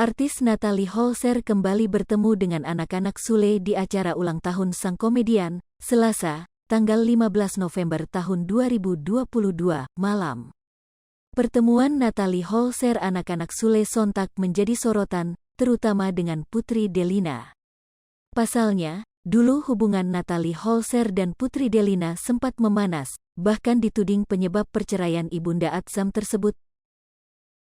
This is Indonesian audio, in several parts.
Artis Natalie Holzer kembali bertemu dengan anak-anak Sule di acara ulang tahun sang komedian, Selasa, tanggal 15 November tahun 2022, malam. Pertemuan Natalie Holzer anak-anak Sule sontak menjadi sorotan, terutama dengan Putri Delina. Pasalnya, dulu hubungan Natalie Holzer dan Putri Delina sempat memanas, bahkan dituding penyebab perceraian ibunda Atzam tersebut.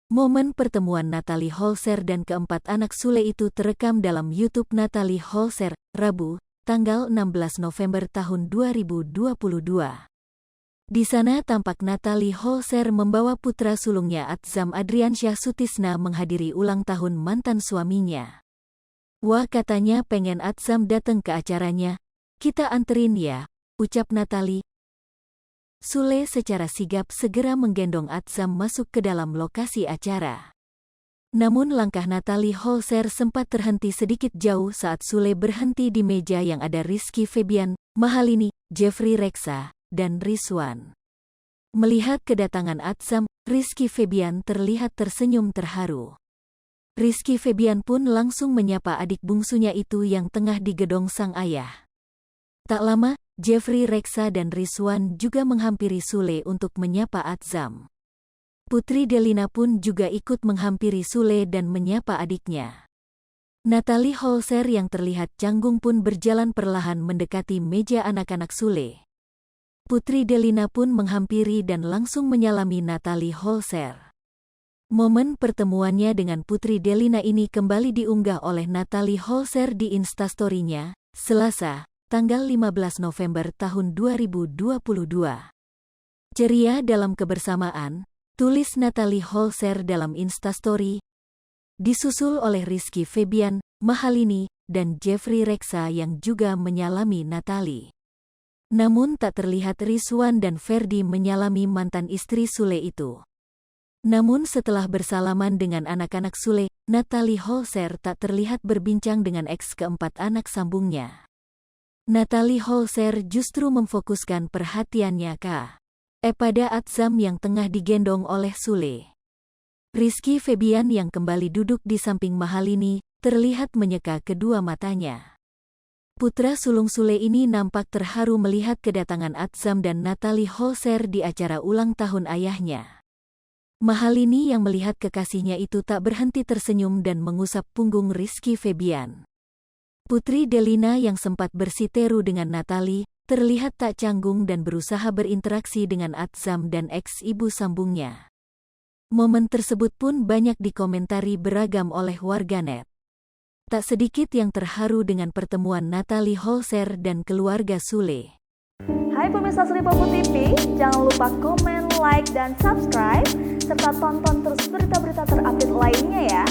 Momen pertemuan Natalie Holzer dan keempat anak Sule itu terekam dalam YouTube Natalie Holzer, Rabu, tanggal 16 November tahun 2022. Di sana tampak Natalie Holzer membawa putra sulungnya Atzam Adriansyah Sutisna menghadiri ulang tahun mantan suaminya. Wah, katanya pengen Atzam datang ke acaranya. Kita anterin ya, ucap Natalie. Sule secara sigap segera menggendong Atzam masuk ke dalam lokasi acara. Namun langkah Natalie Holzer sempat terhenti sedikit jauh saat Sule berhenti di meja yang ada Rizky Febian, Mahalini, Jeffrey Reksa, dan Rizwan. Melihat kedatangan Atzam, Rizky Febian terlihat tersenyum terharu. Rizky Febian pun langsung menyapa adik bungsunya itu yang tengah digedong sang ayah. Tak lama, Jeffrey Reksa dan Rizwan juga menghampiri Sule untuk menyapa Atzam. Putri Delina pun juga ikut menghampiri Sule dan menyapa adiknya. Natalie Holzer yang terlihat canggung pun berjalan perlahan mendekati meja anak-anak Sule. Putri Delina pun menghampiri dan langsung menyalami Natalie Holzer. Momen pertemuannya dengan Putri Delina ini kembali diunggah oleh Natalie Holzer di Instastory-nya, Selasa, tanggal 15 November tahun 2022. Ceria dalam kebersamaan, tulis Natalie Holzer dalam Instastory, disusul oleh Rizky Febian, Mahalini, dan Jeffrey Reksa yang juga menyalami Natalie. Namun tak terlihat Rizwan dan Ferdi menyalami mantan istri Sule itu. Namun setelah bersalaman dengan anak-anak Sule, Natalie Holzer tak terlihat berbincang dengan eks keempat anak sambungnya. Natalie Holzer justru memfokuskan perhatiannya pada Atzam yang tengah digendong oleh Sule. Rizky Febian yang kembali duduk di samping Mahalini, terlihat menyeka kedua matanya. Putra sulung Sule ini nampak terharu melihat kedatangan Atzam dan Natalie Holzer di acara ulang tahun ayahnya. Mahalini yang melihat kekasihnya itu tak berhenti tersenyum dan mengusap punggung Rizky Febian. Putri Delina yang sempat bersiteru dengan Natalie, terlihat tak canggung dan berusaha berinteraksi dengan Atzam dan eks-ibu sambungnya. Momen tersebut pun banyak dikomentari beragam oleh warganet. Tak sedikit yang terharu dengan pertemuan Natalie Holzer dan keluarga Sule. Hai pemirsa Sripopo TV, jangan lupa komen, like, dan subscribe, serta tonton terus berita-berita terupdate lainnya ya.